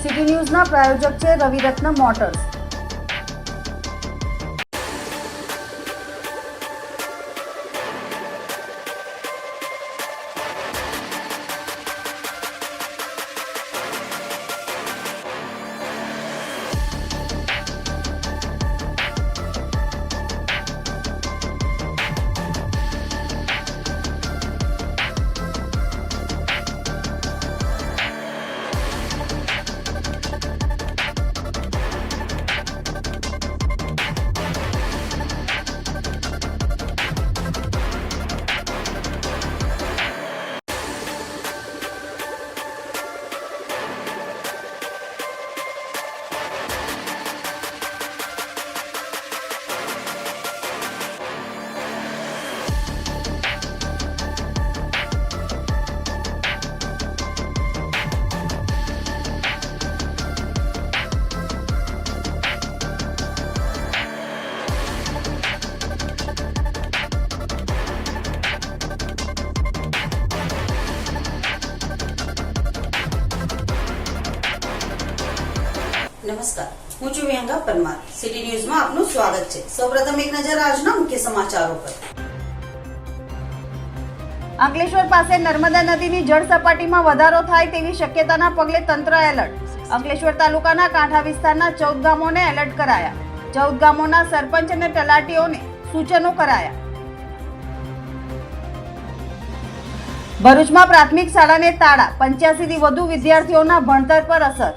City ન્યૂઝના પ્રાયોજક છે Raviratna motors. નમસ્કાર, હું છું વિહંગા પરમાર। સિટી ન્યૂઝમાં આપનું સ્વાગત છે। સૌપ્રથમ એક નજર આજના મુખ્ય સમાચારો પર। અંકલેશ્વર પાસે નર્મદા નદીની જળ સપાટીમાં વધારો થાય તેવી શક્યતાના પગલે તંત્ર એલર્ટ। અંકલેશ્વર તાલુકાના કાંઠા વિસ્તારના 14 ગામોને એલર્ટ કરાયા। 14 ગામોના સરપંચ અને તલાટીઓને સૂચનો કરાયા। ભરૂચમાં પ્રાથમિક શાળાને તાળા, 85 થી વધુ વિદ્યાર્થીઓના ભણતર પર અસર।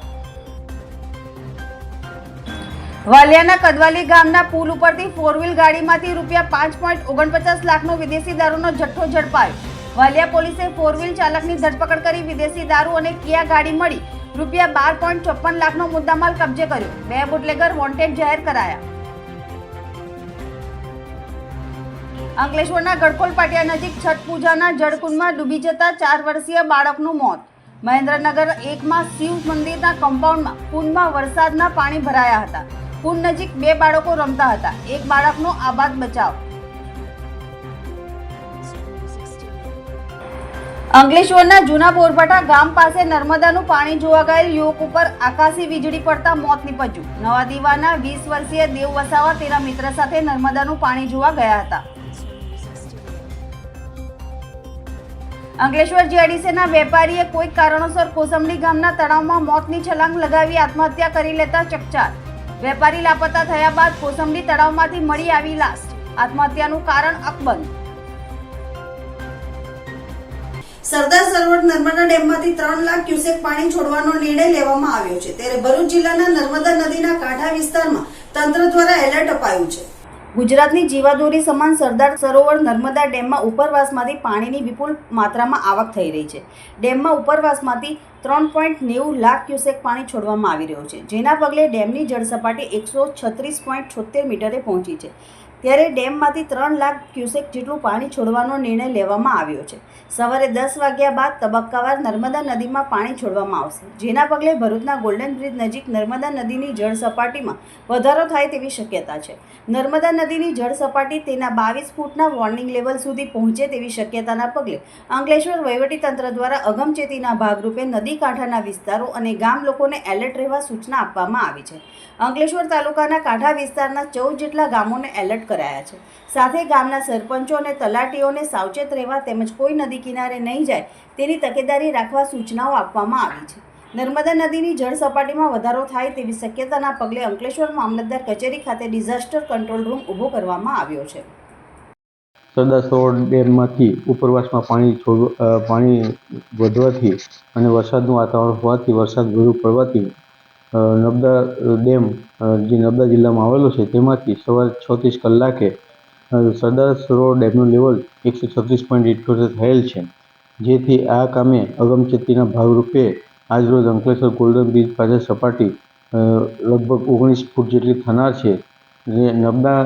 વાલિયાના કદવાલી ગામના પુલ ઉપરથી 4 વ્હીલ ગાડીમાંથી ₹5.49 લાખનો વિદેશી દારૂનો જથ્થો ઝડપાયો। વાલિયા પોલીસે 4 વ્હીલ ચાલકની ધરપકડ કરી વિદેશી દારૂ અને કિયા ગાડી મળી ₹12.54 લાખનો મુદ્દામાલ કબજે કર્યો। 2 બુટલેગર વોન્ટેડ જાહેર કરાયા। અંકલેશ્વરના ગડખોલ પાટિયા નજીક છઠ પૂજાના જળકુંડમાં ડૂબી જતા 4 વર્ષીય બાળકનું મોત। મહેન્દ્રનગર 1માં શિવ મંદિરના કમ્પાઉન્ડમાં કુંડમાં વરસાદના પાણી ભરાયા હતા। કુંડ નજીક 2 બાળકો રમતા હતા। એક બાળકનો આબાદ બચાવ। અંકલેશ્વરના જૂના બોરભાટા ગામ પાસે નર્મદાનું પાણી જોવા ગયેલ યુવક ઉપર આકાશી વીજળી પડતા મોત નીપજ્યું। નવા દીવાના 20 વર્ષીય દેવ વસાવા તેના મિત્ર સાથે નર્મદાનું પાણી જોવા ગયા હતા। અંકલેશ્વર જીઆઈડીસીના વેપારીએ કોઈક કારણોસર કોસંબડી ગામના તળાવમાં મોતની છલાંગ લગાવી આત્મહત્યા કરી લેતા ચકચાર। વેપારી લાપતા થયા બાદ કોસંબડી તળાવમાંથી મળી આવી લાશ। આત્મહત્યાનું કારણ અકબંધ। સરદાર સરોવર નર્મદા ડેમમાંથી 3 લાખ ક્યુસેક પાણી છોડવાનો નિર્ણય લેવામાં આવ્યો છે। ત્યારે ભરૂચ જિલ્લાના નર્મદા નદીના કાંઠા વિસ્તારમાં તંત્ર દ્વારા એલર્ટ અપાયું છે। ગુજરાતની જીવાદોરી સમાન સરદાર સરોવર નર્મદા ડેમમાં ઉપરવાસમાંથી પાણીની વિપુલ માત્રામાં આવક થઈ રહી છે। ડેમમાં ઉપરવાસમાંથી 3.90 લાખ ક્યુસેક પાણી છોડવામાં આવી રહ્યું છે, જેના પગલે ડેમની જળ સપાટી 136.76 મીટરે પહોંચી છે। ત્યારે ડેમમાંથી 3 લાખ ક્યુસેક જેટલું પાણી છોડવાનો નિર્ણય લેવામાં આવ્યો છે। સવારે 10 વાગ્યા બાદ તબક્કાવાર નર્મદા નદીમાં પાણી છોડવામાં આવશે, જેના પગલે ભરૂચના ગોલ્ડન બ્રિજ નજીક નર્મદા નદીની જળ સપાટીમાં વધારો થાય તેવી શક્યતા છે। નર્મદા નદીની જળ સપાટી તેના 22 ફૂટના વોર્નિંગ લેવલ સુધી પહોંચે તેવી શક્યતાના પગલે અંકલેશ્વર વહીવટીતંત્ર દ્વારા અગમચેતીના ભાગરૂપે નદી કાંઠાના વિસ્તારો અને ગામ લોકોને એલર્ટ રહેવા સૂચના આપવામાં આવી છે। અંકલેશ્વર તાલુકાના કાંઠા વિસ્તારના 14 જેટલા ગામોને એલર્ટ કરાયા છે। સાથે ગામના સરપંચો અને તલાટીઓને સાવચેત રહેવા તેમજ કોઈ નદી કિનારે નહીં જાય તેની તકેદારી રાખવા સૂચનાઓ આપવામાં આવી છે। નર્મદા નદીની જળ સપાટીમાં વધારો થાય તેવી શક્યતાના પગલે અંકલેશ્વર મામલતદાર કચેરી ખાતે ડિઝાસ્ટર કંટ્રોલ રૂમ ઊભો કરવામાં આવ્યો છે। સરદાર સરોવર ડેમમાંથી ઉપરવાસમાં પાણી વધવાથી અને વરસાદનું વાતાવરણ હોવાથી વરસાદ વધુ પડવાથી નર્મદા ડેમ જે નર્મદા જિલ્લામાં આવેલો છે તેમાંથી સવારે 36 કલાકે સરદાર સરોવર ડેમનું લેવલ 136.78 થયેલ છે, જેથી આ કામે અગમચેતીના ભાગરૂપે આજરોજ અંકલેશ્વર ગોલ્ડન બ્રિજ પાસે સપાટી લગભગ 19 ફૂટ જેટલી થનાર છે। નર્મદા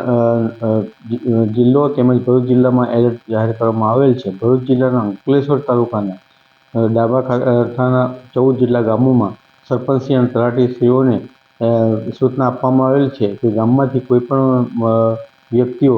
જિલ્લો તેમજ ભરૂચ જિલ્લામાં એલર્ટ જાહેર કરવામાં આવેલ છે। ભરૂચ જિલ્લાના અંકલેશ્વર તાલુકાના ડાબા કાંઠાના 14 જેટલા ગામોમાં સરપંચશ્રી અને તલાટીશ્રીઓને સૂચના આપવામાં આવેલ છે કે ગામમાંથી કોઈ પણ વ્યક્તિઓ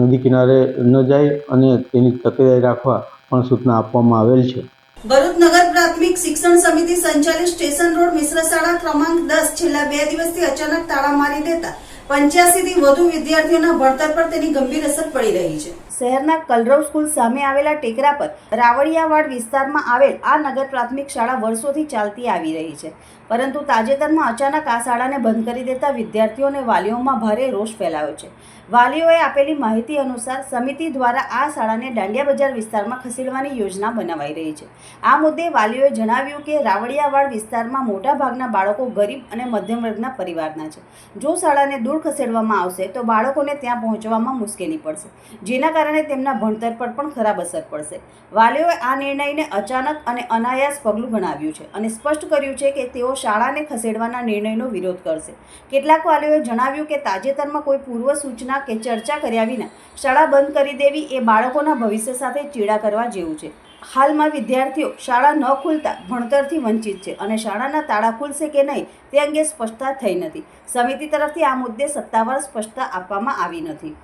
નદી કિનારે ન જાય અને તેની તકેદારી રાખવા પણ સૂચના આપવામાં આવેલ છે। ભરૂચ નગર પ્રાથમિક શિક્ષણ સમિતિ સંચાલિત સ્ટેશન રોડ મિશ્ર શાળા ક્રમાંક 10 છેલ્લા 2 દિવસથી અચાનક તાળા મારી દેતા 85 થી વધુ વિદ્યાર્થીઓના ભણતર પર તેની ગંભીર અસર પડી રહી છે. શહેરના કલરવ સ્કૂલ સામે આવેલા ટેકરા પર રાવળિયાવાડ વિસ્તારમાં આવેલ આ નગર પ્રાથમિક શાળા વર્ષોથી ચાલતી આવી રહી છે, પરંતુ તાજેતરમાં અચાનક આ શાળાને બંધ કરી દેતા વિદ્યાર્થીઓ અને વાલીઓમાં ભારે રોષ ફેલાયો છે. વાલીઓએ આપેલી માહિતી અનુસાર સમિતિ દ્વારા આ શાળાને દાંડિયા બજાર વિસ્તારમાં ખસેડવાની યોજના બનાવાઈ રહી છે. આ મુદ્દે વાલીઓએ જણાવ્યું કે રાવળિયાવાડ વિસ્તારમાં મોટાભાગના બાળકો ગરીબ અને મધ્યમ વર્ગના પરિવારના છે. જો શાળાને દૂર ખસેડવામાં આવશે તો બાળકોને ત્યાં પહોંચવામાં મુશ્કેલી પડશે, જેના કારણે તેમના ભણતર પર પણ ખરાબ અસર પડશે. વાલીઓએ આ નિર્ણયને અચાનક અને અનાયાસ પગલું ગણાવ્યું છે અને સ્પષ્ટ કર્યું છે કે તેઓ શાળાને ખસેડવાના નિર્ણયનો વિરોધ કરશે. કેટલાક વાલીઓએ જણાવ્યું કે તાજેતરમાં કોઈ પૂર્વ સૂચના કે ચર્ચા કર્યા વિના શાળા બંધ કરી દેવી એ બાળકોના ભવિષ્ય સાથે ચેડા કરવા જેવું છે. હાલમાં વિદ્યાર્થીઓ શાળા ન ખુલતા ભણતરથી વંચિત છે અને શાળાના તાળા ખુલશે કે નહીં તે અંગે સ્પષ્ટતા થઈ નથી. સમિતિ તરફથી આ મુદ્દે સત્તાવાર સ્પષ્ટતા આપવામાં આવી નથી.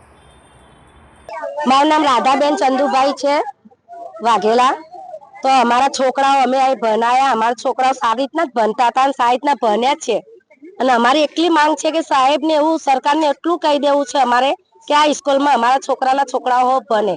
મારું નામ રાધાબેન ચંદુભાઈ છે વાઘેલા. તો અમારા છોકરાઓ અમે અહીં ભણાયા, અમારા છોકરાઓ સારી રીતના જ ભણતા હતા અને સારી રીતના ભણ્યા જ છે. અને અમારી એટલી માંગ છે કે સાહેબને એવું સરકારને એટલું કહી દેવું છે અમારે કે આ સ્કૂલમાં અમારા છોકરાઓ ભણે.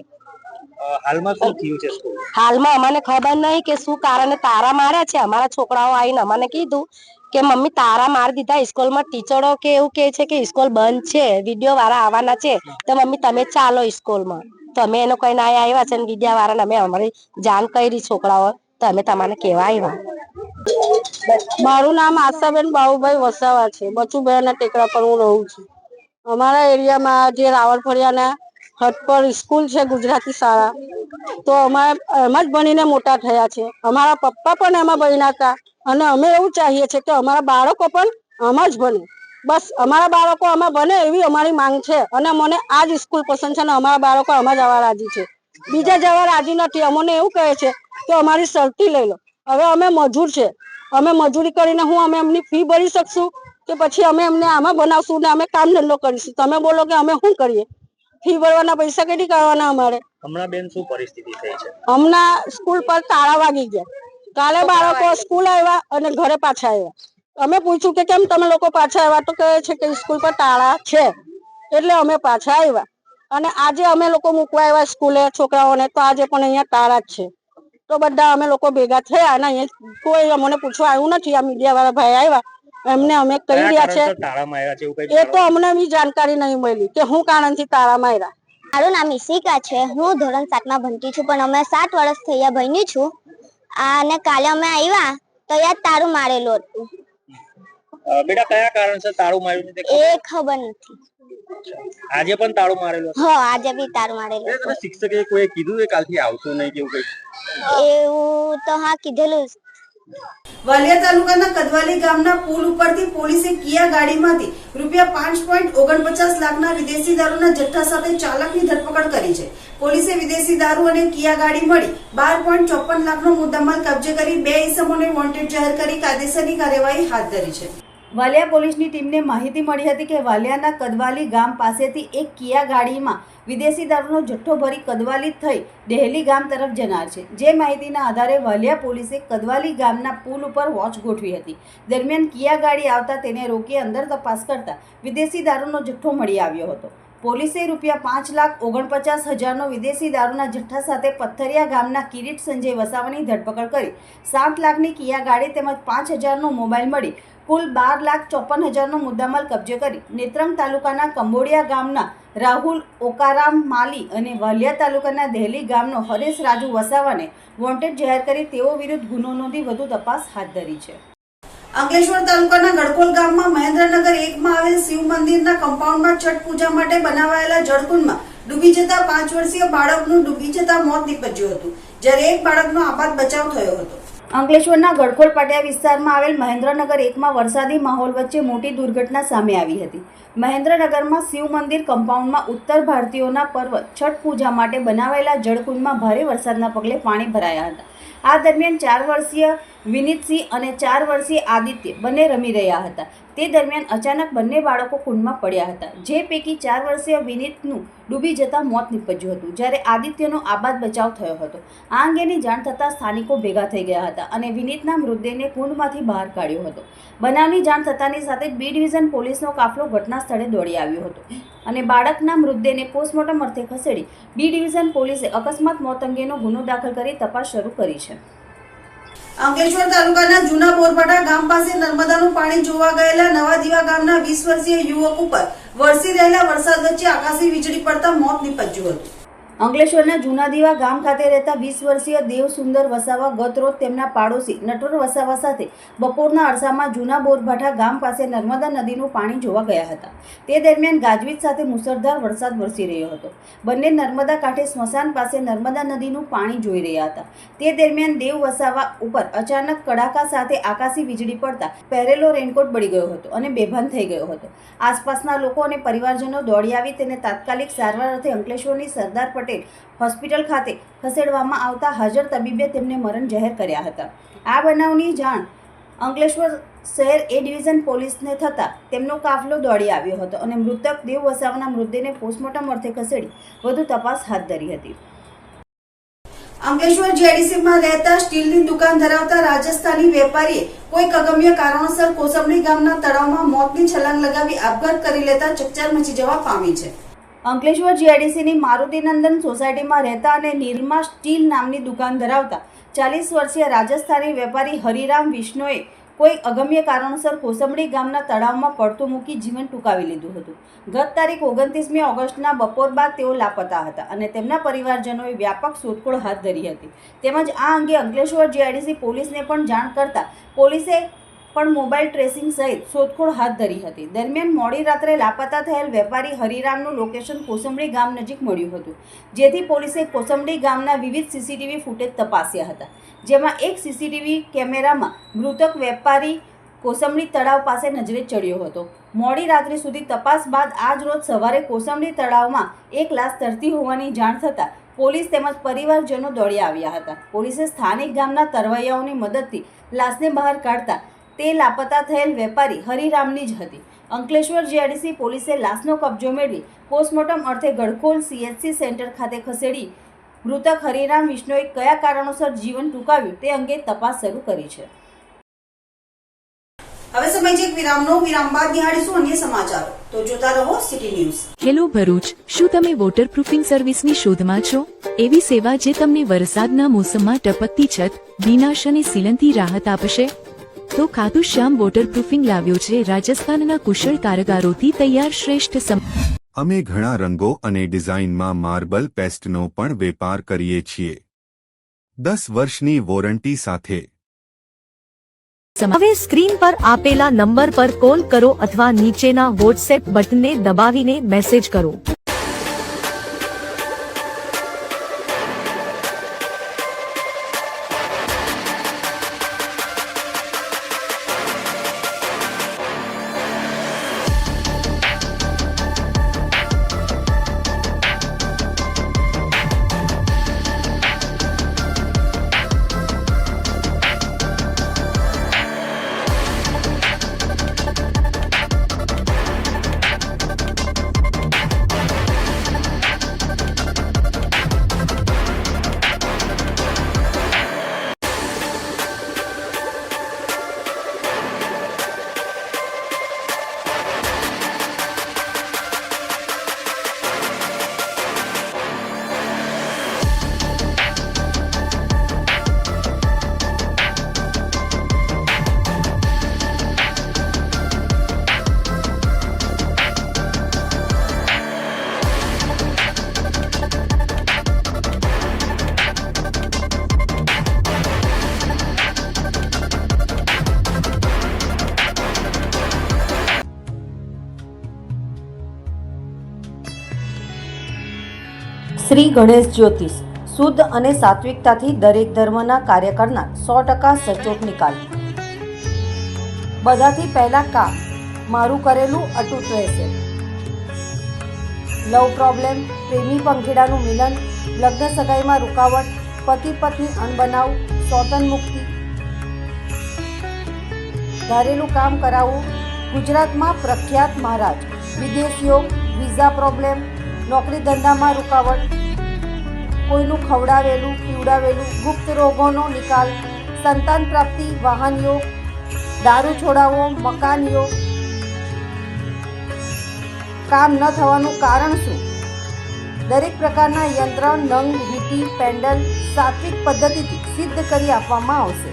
હાલમાં શું થયું છે સ્કૂલ? હાલમાં અમને ખબર નહીં કે શું કારણે તારા માર્યા છે. અમારા છોકરાઓ આવીને અમને કીધું કે મમ્મી તારા મારી દીધા સ્કૂલમાં. ટીચરો કે એવું કહે છે કે સ્કૂલ બંધ છે, વિડીયો વાળા આવવાના છે, તો મમ્મી તમે ચાલો સ્કૂલમાં. તો અમે એનો કઈ ના આવ્યા છે અને વિદ્યા વાળાને અમે અમારી જાણ કરી છોકરાઓ, તો અમે તમને કહેવા આવ્યા. મારું નામ આશાબેન બાબુભાઈ વસાવા છે. બચુભાઈના ટેકરા પર હું રહું છું. અમારા એરિયામાં જે રાવળફળિયાના હટ પર સ્કૂલ છે ગુજરાતી શાળા, તો અમારે એમાં જ ભણીને મોટા થયા છે. અમારા પપ્પા પણ એમાં ભણ્યા હતા અને અમે એવું ચાહીએ છીએ કે અમારા બાળકો પણ આમાં જ ભણે. બસ અમારા બાળકો આમાં ભણે એવી અમારી માંગ છે અને મને આ જ સ્કૂલ પસંદ છે અને અમારા બાળકો આમાં જવા રાજી છે, બીજા જવા રાજી નથી. અમને એવું કહે છે કે અમારી શરતી લઈ લો. હવે અમે મજૂર છે, અમે મજૂરી કરીને અમે એમની ફી ભરી શકશું કે પછી અમે એમને આમાં બનાવશું ને અમે કામ ધંધો કરીશું? તમે બોલો કે અમે શું કરીએ? ફી ભરવાના પૈસા કેટલી કરવાના અમારે? હમણાં બેન શું પરિસ્થિતિ થઈ છે? હમણાં સ્કૂલ પર તાળા વાગી ગયા. કાલે બાળકો સ્કૂલ આવ્યા અને ઘરે પાછા આવ્યા. અમે પૂછ્યું કે કેમ તમે લોકો પાછા આવ્યા, તો કહે છે કે સ્કૂલ પર તાળા છે એટલે અમે પાછા આવ્યા. અને આજે અમે લોકો મૂકવા આવ્યા સ્કૂલે છોકરાઓને, તો આજે પણ અહીંયા તાળા જ છે. તો બધા અમે લોકો ભેગા થયા અને અહીંયા કોઈ અમને પૂછવા આવ્યું નથી. આ મીડિયા વાળા ભાઈ આવ્યા, એમને અમે કહી રહ્યા છે એ તો અમને બી જાણકારી નહીં મળી કે શું કારણથી તાળા માર્યા. મારું નામ ઈશિકા છે. હું ધોરણ 7માં ભણતી છું, પણ અમે 7 વર્ષથી અહીંયા ભણી છું. અને કાલે અમે આવ્યા તો યાદ તાળું મારેલું હતું. બેટા કયા કારણસર તાળું માર્યું એ ખબર નથી. આજે પણ તાળું મારેલું? હા, આજે બી તાળું મારેલું હતું. શિક્ષકે કોઈ કીધું કે કાલથી આવશો નહીં કે એવું કઈ? એવું તો હા કીધેલું. વાલિયા તાલુકાના કદવાલી ગામના પુલ ઉપરથી પોલીસે કિયા ગાડીમાંથી ₹5.49 લાખના વિદેશી દારૂના જથ્થા સાથે ચાલકની ધરપકડ કરી છે. પોલીસે વિદેશી દારૂ અને કિયા ગાડી મળી 12.54 લાખનો મુદ્દામાલ કબજે કરી 2 ઇસમોને વોન્ટેડ જાહેર કરી કાયદેસરની કાર્યવાહી હાથ ધરી છે. વાલિયા પોલીસની ટીમને માહિતી મળી હતી કે વાલિયાના કદવાલી ગામ પાસેથી એક કિયા ગાડીમાં વિદેશી દારૂનો જથ્થો ભરી કદવાલી થઈ ડેહલી ગામ તરફ જનાર છે. જે માહિતીના આધારે વાલિયા પોલીસે કદવાલી ગામના પુલ ઉપર વોચ ગોઠવી હતી. દરમિયાન કિયા ગાડી આવતા તેને રોકી અંદર તપાસ કરતા વિદેશી દારૂનો જથ્થો મળી આવ્યો હતો. પોલીસે ₹5,49,000નો વિદેશી દારૂના જથ્થા સાથે પથ્થરિયા ગામના કિરીટ સંજય વસાવાની ધરપકડ કરી 7 લાખની કિયા ગાડી તેમજ 5,000નો મોબાઈલ મળી કુલ 12,54,000નો મુદ્દામાલ કબજે કરી નેત્રંગ તાલુકાના કંબોડિયા ગામના રાહુલ ઓકારામ માલી અને વાલિયા તાલુકાના દહેલી ગામનો હરેશ રાજુ વસાવાને વોન્ટેડ જાહેર કરી તેઓ વિરુદ્ધ ગુનો નોંધી વધુ તપાસ હાથ ધરી છે. અંકલેશ્વર તાલુકાના ગડકોલ ગામમાં મહેન્દ્રનગર 1માં આવેલ શિવ મંદિરના કમ્પાઉન્ડમાં છઠ પૂજા માટે બનાવાયેલા જળકુંડમાં ડૂબી જતા 5 વર્ષીય બાળકનું ડૂબી જતા મોત નીપજ્યું હતું, જ્યારે એક બાળકનો આબાદ બચાવ થયો હતો. અંકલેશ્વરના ગડકોલ પાટિયા વિસ્તારમાં આવેલ મહેન્દ્રનગર 1માં વરસાદી માહોલ વચ્ચે મોટી દુર્ઘટના સામે આવી હતી. મહેન્દ્રનગરમાં શિવ મંદિર કમ્પાઉન્ડમાં ઉત્તર ભારતીયોના પર્વ છઠ પૂજા માટે બનાવાયેલા જળકુંડમાં ભારે વરસાદના પગલે પાણી ભરાયા હતા. આ દરમિયાન 4 વર્ષીય વિનીતસિંહ અને 4 વર્ષીય આદિત્ય બંને રમી રહ્યા હતા. તે દરમિયાન અચાનક બંને બાળકો કુંડમાં પડ્યા હતા, જે પૈકી 4 વર્ષીય વિનીતનું ડૂબી જતા મોત નીપજ્યું હતું, જ્યારે આદિત્યનો આબાદ બચાવ થયો હતો. આ અંગેની જાણ થતાં સ્થાનિકો ભેગા થઈ ગયા હતા અને વિનીતના મૃતદેહને કુંડમાંથી બહાર કાઢ્યો હતો. બનાવની જાણ થતાંની સાથે જ બી ડિવિઝન પોલીસનો કાફલો ઘટના સ્થળે દોડી આવ્યો હતો અને બાળકના મૃતદેહને પોસ્ટમોર્ટમ અર્થે ખસેડી બી ડિવિઝન પોલીસે અકસ્માત મોત અંગેનો ગુનો દાખલ કરી તપાસ શરૂ કરી છે. અંકલેશ્વર તાલુકાના જૂના બોરભાટા ગામ પાસે નર્મદાનું પાણી જોવા ગયેલા નવા દીવા ગામના 20 વર્ષીય યુવક ઉપર વરસી રહેલા વરસાદ વચ્ચે આકાશી વીજળી પડતા મોત નીપજ્યું હતું. અંકલેશ્વરના જૂના દીવા ગામ ખાતે રહેતા 20 વર્ષીય દેવસુંદર વસાવા ગત રોજ તેમના પાડોશી નટવર વસાવા સાથે બપોરના અરસામાં જૂના બોરભાઠા ગામ પાસે નર્મદા નદીનું પાણી જોવા ગયા હતા. તે દરમિયાન ગાજવીજ સાથે મુસળધાર વરસાદ વરસી રહ્યો હતો. બંને નર્મદા કાંઠે સ્મશાન પાસે નર્મદા નદીનું પાણી જોઈ રહ્યા હતા. તે દરમિયાન દેવ વસાવા ઉપર અચાનક કડાકા સાથે આકાશી વીજળી પડતા પહેરેલો રેનકોટ બળી ગયો હતો અને બેભાન થઈ ગયો હતો. આસપાસના લોકો અને પરિવારજનો દોડી આવી તેને તાત્કાલિક સારવાર અર્થે અંકલેશ્વરની સરદાર પટેલ હોસ્પિટલ ખાતે ખસેડવામાં આવતા હાજર તબીબે તેમને મરણ જાહેર કર્યા હતા. આ બનાવની જાણ અંકલેશ્વર શહેર એ ડિવિઝન પોલીસને થતાં તેમનો કાફલો દોડી આવ્યો હતો અને મૃતક દેવ વસાવાના મૃતદેહને પોસ્ટમોર્ટમ અર્થે ખસેડી વધુ તપાસ હાથ ધરી હતી. અંકલેશ્વર જીઆઈડીસીમાં રહેતા સ્ટીલની દુકાન ધરાવતા રાજસ્થાની વેપારીએ કોઈ અગમ્ય કારણોસર કોસંબડી ગામના તળાવમાં મોતની છલાંગ લગાવી આપઘાત કરી લેતા ચકચાર મચી જવા પામી છે. અંકલેશ્વર જીઆઈડીસીની મારુતિનંદન સોસાયટીમાં રહેતા અને નિરમા સ્ટીલ નામની દુકાન ધરાવતા 40 વર્ષીય રાજસ્થાની વેપારી હરિરામ વિષ્ણોએ કોઈ અગમ્ય કારણોસર કોસંબડી ગામના તળાવમાં પડતું મૂકી જીવન ટૂંકાવી લીધું હતું. ગત તારીખ 29મી ઓગસ્ટના બપોર બાદ તેઓ લાપતા હતા અને તેમના પરિવારજનોએ વ્યાપક શોધખોળ હાથ ધરી હતી. તેમજ આ અંગે અંકલેશ્વર જીઆઈડીસી પોલીસને પણ જાણ કરતા પોલીસે પણ મોબાઈલ ટ્રેસિંગ સહિત શોધખોળ હાથ ધરી હતી. દરમિયાન મોડી રાત્રે લાપતા થયેલ વેપારી હરિરામનું લોકેશન કોસંબડી ગામ નજીક મળ્યું હતું, જેથી પોલીસે કોસંબડી ગામના વિવિધ સીસીટીવી ફૂટેજ તપાસ્યા હતા, જેમાં એક સીસીટીવી કેમેરામાં મૃતક વેપારી કોસંબડી તળાવ પાસે નજરે ચડ્યો હતો. મોડી રાત્રિ સુધી તપાસ બાદ આજ રોજ સવારે કોસંબડી તળાવમાં એક લાશ તરતી હોવાની જાણ થતાં પોલીસ તેમજ પરિવારજનો દોડી આવ્યા હતા. પોલીસે સ્થાનિક ગામના તરવૈયાઓની મદદથી લાશને બહાર કાઢતા તે લાપતા થયેલ વેપારી હરિરામની જ હતી. અંકલેશ્વર જીઆઈડીસી પોલીસે લાશનો કબજો મેળવી પોસ્ટમોર્ટમ અર્થે ગડખોલ CHC સેન્ટર ખાતે ખસેડી મૃતક હરિરામ વિષ્ણોએ કયા કારણોસર જીવન ટૂંકાવ્યું તે અંગે તપાસ શરૂ કરી છે. હવે સમય છે એક વિરામનો. વિરામ બાદ નિહાળીશું અન્ય સમાચારો. તો જોતા રહો સિટી ન્યૂઝ. હેલો ભરૂચ, શું તમે વોટરપ્રૂફિંગ સર્વિસની શોધમાં છો? એવી સેવા જે તમને વરસાદના મોસમમાં ટપકતી છત, ભીનાશ અને સીલનથી રાહત આપશે? તો ખાતુ શ્યામ વોટરપ્રૂફિંગ લાવ્યો છે રાજસ્થાનના કુશળ કારગારોથી તૈયાર શ્રેષ્ઠ અમે ઘણા રંગો અને ડિઝાઇનમાં માર્બલ પેસ્ટનો પણ વેપાર કરીએ છીએ 10 વર્ષની વોરંટી સાથે. હવે સ્ક્રીન પર આપેલા નંબર પર કોલ કરો અથવા નીચેના વોટ્સએપ બટનને દબાવીને મેસેજ કરો. શ્રી ગણેશ જ્યોતિષ શુદ્ધ અને સાત્વિકતાથી દરેક ધર્મના કાર્ય કરનાર 100% સચોટ નિકાલ. બધાથી પહેલા મારું કરેલું અતૂટ રહેશે. લવ પ્રોબ્લેમ, પ્રેમી પંખીડાનું મિલન, લગ્ન સગાઈમાં રૂકાવટ, પતિ પત્ની અણબનાવ, સ્વતન મુક્તિ, ધારેલું કામ કરાવવું, ગુજરાતમાં પ્રખ્યાત મહારાજ, વિદેશીઓ, વિઝા પ્રોબ્લેમ, નોકરી ધંધામાં રૂકાવટ, કોઈનું ખવડાવેલું પીવડાવેલું, ગુપ્ત રોગોનો નિકાલ, સંતાન પ્રાપ્તિ, વાહન યોગ, દારૂ છોડાવવો, મકાન યોગ, કામ ન થવાનું કારણ શું? દરેક પ્રકારના યંત્ર, નંગ, વીંટી, પેન્ડલ સાત્વિક પદ્ધતિથી સિદ્ધ કરી આપવામાં આવશે.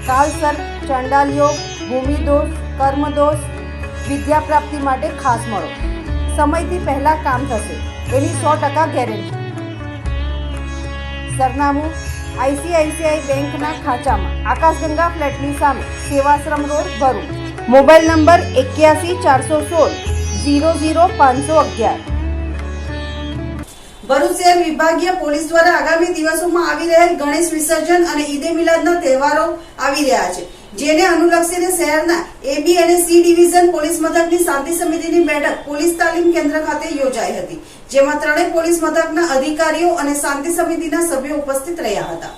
કાલસર્પ, ચંડાલ યોગ, ભૂમિદોષ, કર્મદોષ, વિદ્યા પ્રાપ્તિ માટે ખાસ મળો. સમયથી પહેલા કામ થશે એની 100% ગેરંટી. સરનામું ICICI બેંકના ખાંચામાં, આકાશગંગા ફ્લેટની સામે, Sevashram road, Bharuch. Mobile number 81 416 00 511. Bharuch શહેર વિભાગીય પોલીસ દ્વારા આગામી દિવસોમાં આવી રહેલ ગણેશ વિસર્જન અને ઈદે મિલાદના તહેવારો આવી રહ્યા છે, જેને અનુલક્ષીને શહેરના AB અને C ડિવિઝન પોલીસ મથકની શાંતિ સમિતિની બેઠક પોલીસ તાલીમ કેન્દ્ર ખાતે યોજાઈ હતી, જેમાં ત્રણેય પોલીસ મથકના અધિકારીઓ અને શાંતિ સમિતિના સભ્યો ઉપસ્થિત રહ્યા હતા.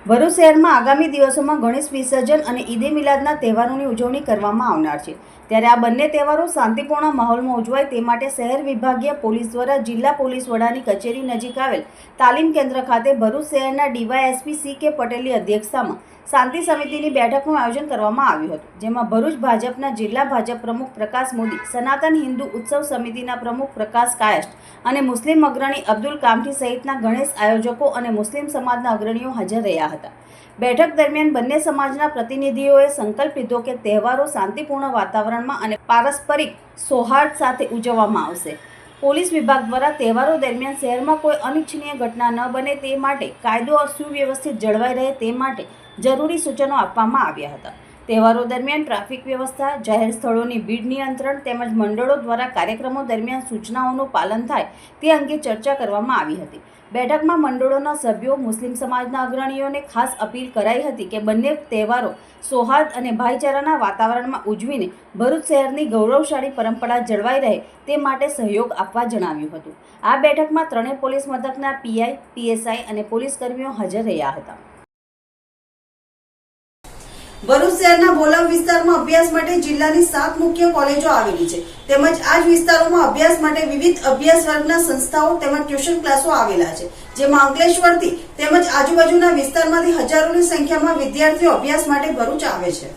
ભરૂચ શહેરમાં આગામી દિવસોમાં ગણેશ વિસર્જન અને ઈદે મિલાદના તહેવારોની ઉજવણી કરવામાં આવનાર છે, ત્યારે આ બંને તહેવારો શાંતિપૂર્ણ માહોલમાં ઉજવાય તે માટે શહેર વિભાગીય પોલીસ દ્વારા જિલ્લા પોલીસ વડાની કચેરી નજીક આવેલ તાલીમ કેન્દ્ર ખાતે ભરૂચ શહેરના DYSP CK પટેલની અધ્યક્ષતામાં શાંતિ સમિતિની બેઠકનું આયોજન કરવામાં આવ્યું હતું, જેમાં ભરૂચ ભાજપના જિલ્લા ભાજપ પ્રમુખ પ્રકાશ મોદી, સનાતન હિન્દુ ઉત્સવ સમિતિના પ્રમુખ પ્રકાશ કાયસ્થ અને મુસ્લિમ અગ્રણી અબ્દુલ કામઠી સહિતના ગણેશ આયોજકો અને મુસ્લિમ સમાજના અગ્રણીઓ હાજર રહ્યા હતા. બેઠક દરમિયાન બંને સમાજના પ્રતિનિધિઓએ સંકલ્પ લીધો કે તહેવારો શાંતિપૂર્ણ વાતાવરણમાં અને પારસ્પરિક સૌહાર્દ સાથે ઉજવવામાં આવશે. પોલીસ વિભાગ દ્વારા તહેવારો દરમિયાન શહેરમાં કોઈ અનિચ્છનીય ઘટના ન બને તે માટે કાયદો સુવ્યવસ્થિત જળવાઈ રહે તે માટે જરૂરી સૂચનો આપવામાં આવ્યા હતા. તહેવારો દરમિયાન ટ્રાફિક વ્યવસ્થા, જાહેર સ્થળોની ભીડ નિયંત્રણ તેમજ મંડળો દ્વારા કાર્યક્રમો દરમિયાન સૂચનાઓનું પાલન થાય તે અંગે ચર્ચા કરવામાં આવી હતી. બેઠકમાં મંડળોના સભ્યો, મુસ્લિમ સમાજના અગ્રણીઓને ખાસ અપીલ કરાઈ હતી કે બંને તહેવારો સૌહાર્દ અને ભાઈચારાના વાતાવરણમાં ઉજવીને ભરૂચ શહેરની ગૌરવશાળી પરંપરા જળવાઈ રહે તે માટે સહયોગ આપવા જણાવ્યું હતું. આ બેઠકમાં ત્રણેય પોલીસ મથકના PI, PSI અને પોલીસ કર્મીઓ હાજર રહ્યા હતા. ભરૂચ શહેરના બોલાવ વિસ્તારમાં અભ્યાસ માટે જિલ્લાની 7 મુખ્ય કોલેજો આવેલી છે, તેમજ આ જ વિસ્તારોમાં અભ્યાસ માટે વિવિધ અભ્યાસ વર્ગના સંસ્થાઓ તેમજ ટ્યુશન ક્લાસો આવેલા છે, જેમાં અંકલેશ્વરથી તેમજ આજુબાજુના વિસ્તારમાંથી હજારોની સંખ્યામાં વિદ્યાર્થીઓ અભ્યાસ માટે ભરૂચ આવે છે.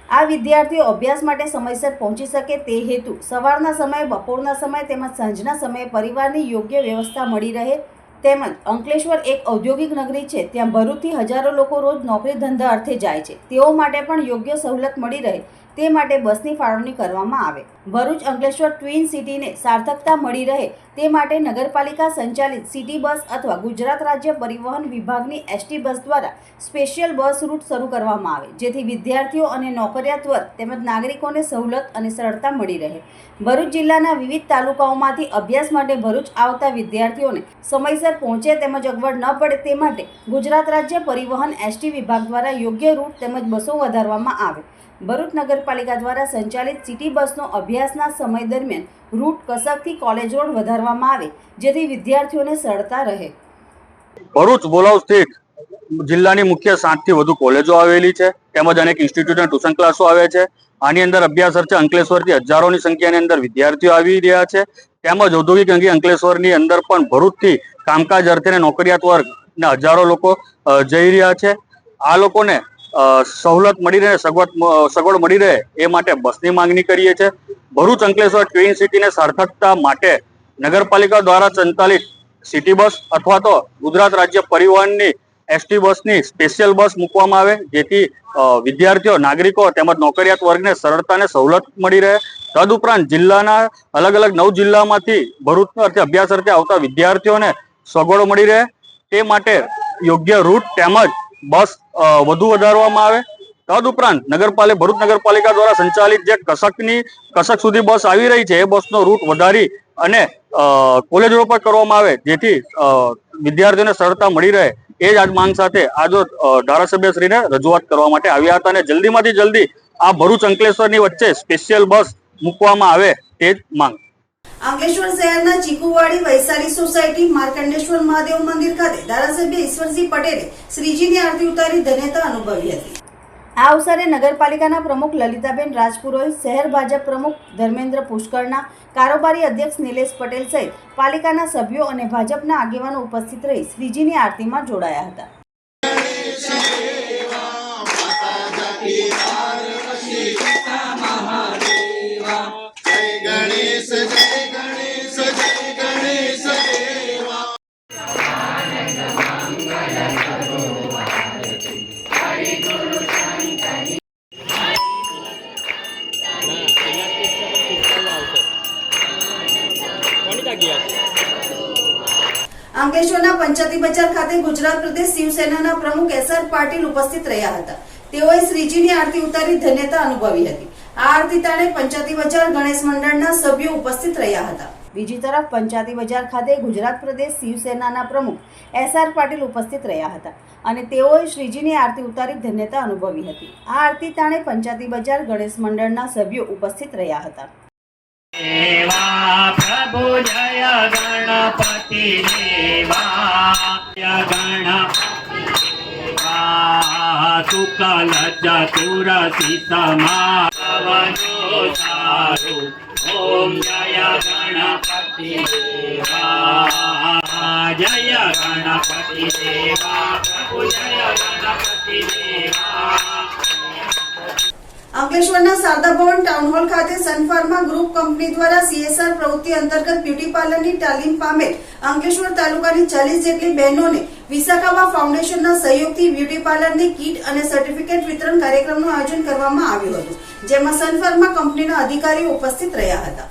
આ વિદ્યાર્થીઓ અભ્યાસ માટે સમયસર પહોંચી શકે તે હેતુ સવારના સમયે, બપોરના સમયે તેમજ સાંજના સમયે પરિવારની યોગ્ય વ્યવસ્થા મળી રહે તેમજ અંકલેશ્વર એક ઔદ્યોગિક નગરી છે, ત્યાં ભરૂચથી હજારો લોકો રોજ નોકરી ધંધા અર્થે જાય છે, તેઓ માટે પણ યોગ્ય સવલત મળી રહે તે માટે બસની ફાળવણી કરવામાં આવે. ભરૂચ અંકલેશ્વર ટ્વિન સિટીને સાર્થકતા મળી રહે તે માટે નગરપાલિકા સંચાલિત સિટી બસ અથવા ગુજરાત રાજ્ય પરિવહન વિભાગની ST બસ દ્વારા સ્પેશિયલ બસ રૂટ શરૂ કરવામાં આવે, જેથી વિદ્યાર્થીઓ અને નોકરિયાત વર્ગ તેમજ નાગરિકોને સવલત અને સરળતા મળી રહે. ભરૂચ જિલ્લાના વિવિધ તાલુકાઓમાંથી અભ્યાસ માટે ભરૂચ આવતા વિદ્યાર્થીઓને સમયસર પહોંચે તેમજ અગવડ ન પડે તે માટે ગુજરાત રાજ્ય પરિવહન ST વિભાગ દ્વારા યોગ્ય રૂટ તેમજ બસો વધારવામાં આવે. ભરૂચ નગરપાલિકા દ્વારા સંચાલિત સિટી બસનો અભ્યાસના સમય દરમિયાન રૂટ કસકથી કોલેજ રોડ વધારવામાં આવે, જેથી વિદ્યાર્થીઓને સરળતા રહે. ભરૂચ બોલાવ સ્થિત જિલ્લાની મુખ્ય 7 થી વધુ કોલેજો આવેલી છે, તેમજ અનેક ઇન્સ્ટિટ્યૂટ અને ટ્યુશન ક્લાસો આવે છે. આની અંદર અભ્યાસ અર્થે અંકલેશ્વરથી હજારોની સંખ્યાની અંદર વિદ્યાર્થીઓ આવી રહ્યા છે, તેમજ ઔદ્યોગિક અંગે અંકલેશ્વરની અંદર પણ ભરૂચથી કામકાજ અર્થે નોકરિયાત વર્ગના હજારો લોકો જઈ રહ્યા છે. આ લોકોને સવલત મળી રહે, સગવડ મળી રહે એ માટે બસની માંગણી કરીએ છીએ. ભરૂચ અંકલેશ્વર ટ્વિન સિટીને સાર્થકતા માટે નગરપાલિકા દ્વારા સંચાલિત સિટી બસ અથવા તો ગુજરાત રાજ્ય પરિવહનની ST બસની સ્પેશિયલ બસ મૂકવામાં આવે, જેથી વિદ્યાર્થીઓ, નાગરિકો તેમજ નોકરિયાત વર્ગને સરળતા અને સવલત મળી રહે. તદુપરાંત જિલ્લાના અલગ અલગ 9 જિલ્લામાંથી ભરૂચ અર્થે અભ્યાસ અર્થે આવતા વિદ્યાર્થીઓને સગવડો મળી રહે તે માટે યોગ્ય રૂટ તેમજ બસ વધુ વધારવામાં આવે. તદુપરાંત ભરૂચ નગરપાલિકા દ્વારા સંચાલિત જે કસક સુધી બસ આવી રહી છે એ બસનો રૂટ વધારી અને કોલેજ રોડ પર કરવામાં આવે, જેથી વિદ્યાર્થીઓને સરળતા મળી રહે. એ જ આજ માંગ સાથે આજ ધારાસભ્યશ્રીને રજૂઆત કરવા માટે આવ્યા હતા અને જલ્દીમાંથી જલ્દી આ ભરૂચ અંકલેશ્વરની વચ્ચે સ્પેશિયલ બસ મૂકવામાં આવે તે જ માંગ. અંકલેશ્વર શહેરના ચીકુવાડી વૈશાલી સોસાયટી માર્કંડેશ્વર મહાદેવ મંદિર ખાતે ધારાસભ્ય ઈશ્વરસિંહ પટેલે શ્રીજીની આરતી ઉતારી ધન્યતા અનુભવી હતી. આ અવસરે નગરપાલિકાના પ્રમુખ લલિતાબેન રાજપુરોહિત, શહેર ભાજપ પ્રમુખ ધર્મેન્દ્ર પુષ્કરના, કારોબારી અધ્યક્ષ નિલેશ પટેલ સહિત પાલિકાના સભ્યો અને ભાજપના આગેવાનો ઉપસ્થિત રહી શ્રીજીની આરતીમાં જોડાયા હતા. અંકલેશ્વરના પંચાયતી બજાર ખાતે ગુજરાત પ્રદેશ શિવસેનાના પ્રમુખ SR પાટીલ ઉપસ્થિત રહ્યા હતા. તેઓએ શ્રીજીની આરતી ઉતારી ધન્યતા અનુભવી હતી. આ આરતી તાણે પંચાયતી બજાર ગણેશ મંડળના સભ્યો ઉપસ્થિત રહ્યા હતા. બીજી તરફ પંચાયતી બજાર ખાતે ગુજરાત પ્રદેશ શિવસેનાના પ્રમુખ SR પાટીલ ઉપસ્થિત રહ્યા હતા અને તેઓએ શ્રીજીની આરતી ઉતારી ધન્યતા અનુભવી હતી. આ આરતી તાણે પંચાયતી બજાર ગણેશ મંડળના સભ્યો ઉપસ્થિત રહ્યા હતા. प्रभु जय गणपति देवा गणपति देवा शुक्ल चतुरसी समावनो सारु ओम जय गणपति देवा जय गणपति देवा प्रभु जय गणपति देवा. અંકલેશ્વરના શારદા ભવન ટાઉન હોલ ખાતે સન ફાર્મા ગ્રુપ કંપની દ્વારા CSR પ્રવૃત્તિ અંતર્ગત બ્યુટી પાર્લરની તાલીમ પામેલ અંકલેશ્વર તાલુકાની 40 જેટલી બહેનોને વિશાખાબા ફાઉન્ડેશનના સહયોગથી બ્યુટી પાર્લરની કીટ અને સર્ટિફિકેટ વિતરણ કાર્યક્રમનું આયોજન કરવામાં આવ્યું હતું, જેમાં સન ફાર્મા કંપનીના અધિકારીઓ ઉપસ્થિત રહ્યા હતા.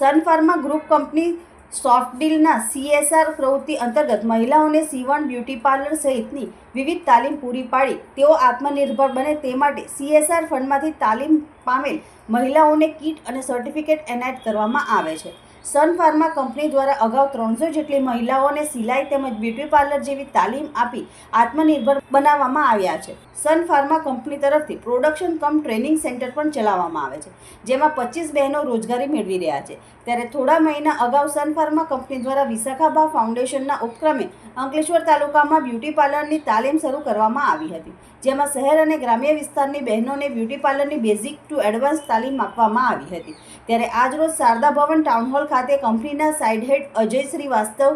સન ફાર્મા ગ્રુપ કંપની સોફ્ટ ડીલના CSR પ્રવૃત્તિ અંતર્ગત મહિલાઓને સીવણ, બ્યુટી પાર્લર સહિતની વિવિધ તાલીમ પૂરી પાડી તેઓ આત્મનિર્ભર બને તે માટે CSR ફંડમાંથી તાલીમ પામેલ મહિલાઓને કીટ અને સર્ટિફિકેટ એનાયત કરવામાં આવે છે. સન ફાર્મા કંપની દ્વારા અગાઉ 300 જેટલી મહિલાઓને સિલાઈ તેમજ બ્યુટી પાર્લર જેવી તાલીમ આપી આત્મનિર્ભર બનાવવામાં આવ્યા છે. સન ફાર્મા કંપની તરફથી પ્રોડક્શન કમ ટ્રેનિંગ સેન્ટર પણ ચલાવવામાં આવે છે, જેમાં 25 બહેનો રોજગારી મેળવી રહ્યા છે. ત્યારે થોડા મહિના અગાઉ સન ફાર્મા કંપની દ્વારા વિશાખાબા ફાઉન્ડેશનના ઉપક્રમે અંકલેશ્વર તાલુકામાં બ્યુટી પાર્લરની તાલીમ શરૂ કરવામાં આવી હતી, જેમાં શહેર અને ગ્રામ્ય વિસ્તારની બહેનોને બ્યુટી પાર્લરની બેઝિક ટુ એડવાન્સ તાલીમ આપવામાં આવી હતી. ત્યારે આજરોજ શારદા ભવન ટાઉન હોલ ખાતે કંપનીના site head Ajay Shrivastava,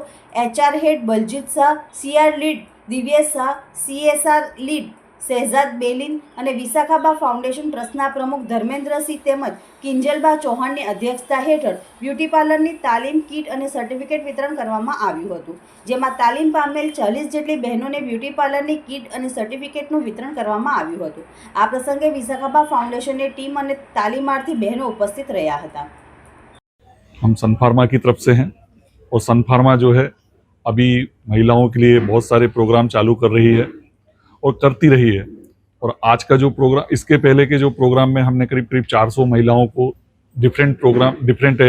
HR head Baljit Shah, CR lead Divyesh Shah, CSR lead Shahzad Belin અને વિશાખાબા ફાઉન્ડેશન ટ્રસ્ટના પ્રમુખ ધર્મેન્દ્રસિંહ તેમજ કિંજલબા ચૌહાણની અધ્યક્ષતા હેઠળ બ્યુટી પાર્લરની તાલીમ, કીટ અને સર્ટિફિકેટ વિતરણ કરવામાં આવ્યું હતું, જેમાં તાલીમ પામેલ 40 જેટલી બહેનોને બ્યુટી પાર્લરની કીટ અને સર્ટિફિકેટનું વિતરણ કરવામાં આવ્યું હતું. આ પ્રસંગે વિશાખાબા ફાઉન્ડેશનની ટીમ અને તાલીમાર્થી બહેનો ઉપસ્થિત રહ્યા હતા. हम सन फार्मा की तरफ से हैं और सन फार्मा जो है अभी महिलाओं के लिए बहुत सारे प्रोग्राम चालू कर रही है और करती रही है. और आज का जो प्रोग्राम, इसके पहले के जो प्रोग्राम में हमने करीब 400 महिलाओं को डिफरेंट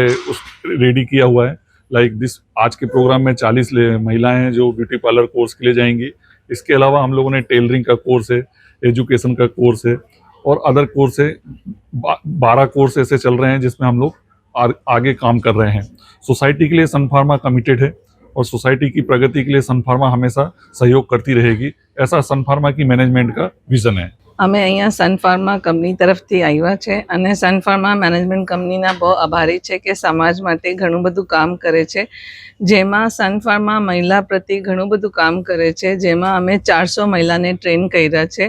रेडी किया हुआ है. लाइक दिस आज के प्रोग्राम में 40 महिलाएं हैं जो ब्यूटी पार्लर कोर्स के लिए जाएंगी. इसके अलावा हम लोगों ने टेलरिंग का कोर्स है, एजुकेशन का कोर्स है और अदर कोर्स है. 12 कोर्स ऐसे चल रहे हैं जिसमें हम लोग आगे काम कर रहे हैं. सोसाइटी के लिए सन फार्मा कमिटेड है और सोसाइटी की प्रगति के लिए सन फार्मा हमेशा सहयोग करती रहेगी. ऐसा सन फार्मा की मैनेजमेंट का विजन है. અમે અહીંયા સન ફાર્મા કંપની તરફથી આવ્યા છે અને સન ફાર્મા મેનેજમેન્ટ કંપનીના બહુ આભારી છે કે સમાજ માટે ઘણું બધું કામ કરે છે, જેમાં સન ફાર્મા મહિલા પ્રતિ ઘણું બધું કામ કરે છે, જેમાં અમે 400 મહિલાને ટ્રેન કર્યા છે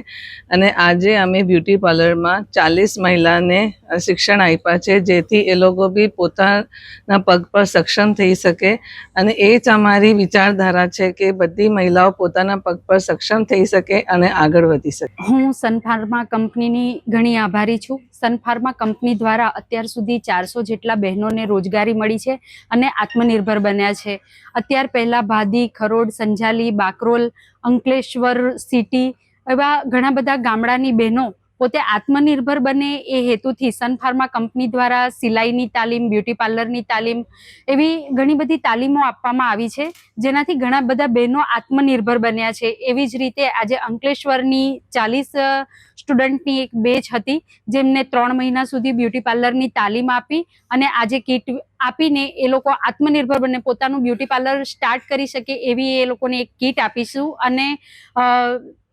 અને આજે અમે બ્યુટી પાર્લરમાં 40 મહિલાને શિક્ષણ આપ્યા છે, જેથી એ લોકો બી પોતાના પગ પર સક્ષમ થઈ શકે. અને એ જ અમારી વિચારધારા છે કે બધી મહિલાઓ પોતાના પગ પર સક્ષમ થઈ શકે અને આગળ વધી શકે. હું સન ફાર્મા કંપનીની ઘણી આભારી છું. સન ફાર્મા કંપની દ્વારા અત્યાર સુધી 400 જેટલા બહેનોને રોજગારી મળી છે અને આત્મનિર્ભર બન્યા છે. અત્યાર પહેલાં ભાદી, ખરોડ, સંજાલી, બાકરોલ, અંકલેશ્વર સિટી એવા ઘણા બધા ગામડાની બહેનો પોતે આત્મનિર્ભર બને એ હેતુથી સન ફાર્મા કંપની દ્વારા સિલાઈની તાલીમ, બ્યુટી પાર્લરની તાલીમ એવી ઘણી બધી તાલીમો આપવામાં આવી છે, જેનાથી ઘણા બધા બહેનો આત્મનિર્ભર બન્યા છે. એવી જ રીતે આજે અંકલેશ્વરની 40 સ્ટુડન્ટની એક બેચ હતી, જેમને 3 મહિના સુધી બ્યુટી પાર્લરની તાલીમ આપી અને આજે કીટ આપીને એ લોકો આત્મનિર્ભર બને પોતાનું બ્યુટી પાર્લર સ્ટાર્ટ કરી શકે એવી એ લોકોને એક કીટ આપીશું અને